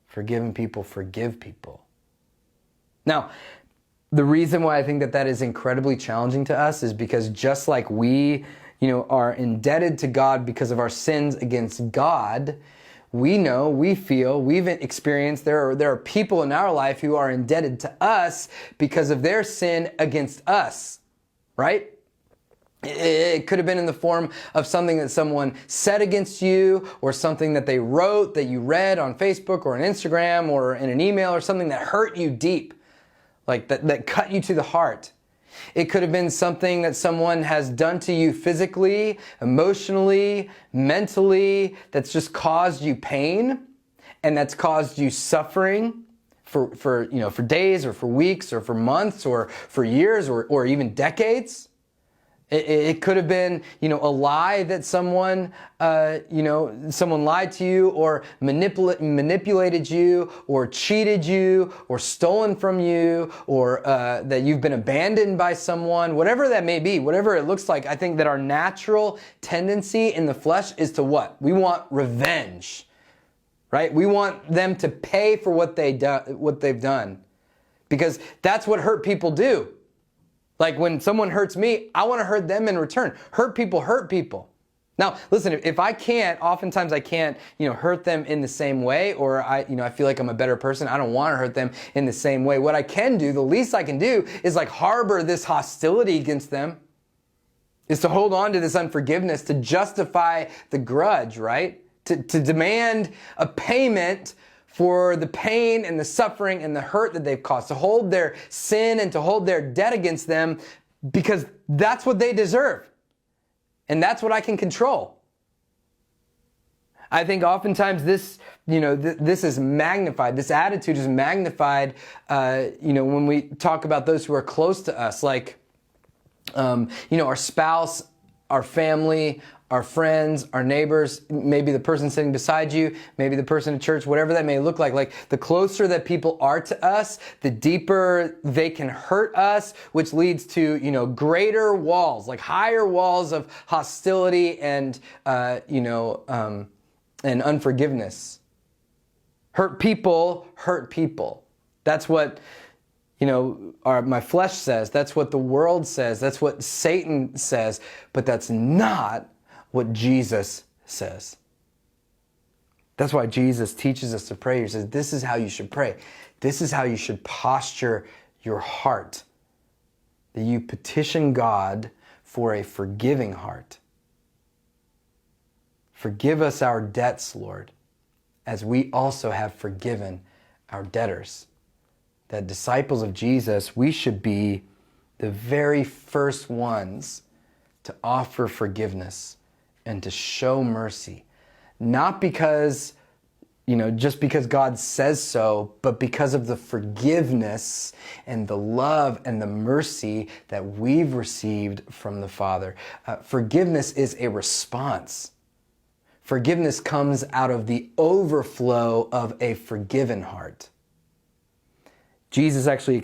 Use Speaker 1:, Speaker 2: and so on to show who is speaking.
Speaker 1: Forgiving people forgive people. Now, the reason why I think that is incredibly challenging to us is because just like we, are indebted to God because of our sins against God, we know, we feel, we've experienced there are people in our life who are indebted to us because of their sin against us, right? It could have been in the form of something that someone said against you, or something that they wrote that you read on Facebook or on Instagram or in an email, or something that hurt you deep, like that cut you to the heart. It could have been something that someone has done to you physically, emotionally, mentally, that's just caused you pain and that's caused you suffering for days or for weeks or for months or for years or even decades. It could have been, a lie that someone lied to you or manipulated you or cheated you or stolen from you, or that you've been abandoned by someone, whatever that may be, whatever it looks like. I think that our natural tendency in the flesh is to what? We want revenge, right? We want them to pay for what they've done, because that's what hurt people do. Like when someone hurts me, I want to hurt them in return. Hurt people hurt people. Now, listen, if I can't, oftentimes I can't, hurt them in the same way, or I feel like I'm a better person. I don't want to hurt them in the same way. What I can do, the least I can do, is like harbor this hostility against them, is to hold on to this unforgiveness, to justify the grudge, right? To demand a payment for the pain and the suffering and the hurt that they've caused, to hold their sin and to hold their debt against them, because that's what they deserve. And that's what I can control. I think oftentimes this is magnified. This attitude is magnified, when we talk about those who are close to us, like, our spouse, our family, our friends, our neighbors, maybe the person sitting beside you, maybe the person at church, whatever that may look like. Like, the closer that people are to us, the deeper they can hurt us, which leads to, greater walls, like higher walls of hostility and unforgiveness. Hurt people hurt people. That's what my flesh says. That's what the world says. That's what Satan says. But that's not what Jesus says. That's why Jesus teaches us to pray. He says, this is how you should pray. This is how you should posture your heart. That you petition God for a forgiving heart. Forgive us our debts, Lord, as we also have forgiven our debtors. That disciples of Jesus, we should be the very first ones to offer forgiveness and to show mercy. Not because, just because God says so, but because of the forgiveness and the love and the mercy that we've received from the Father. Forgiveness is a response. Forgiveness comes out of the overflow of a forgiven heart. Jesus actually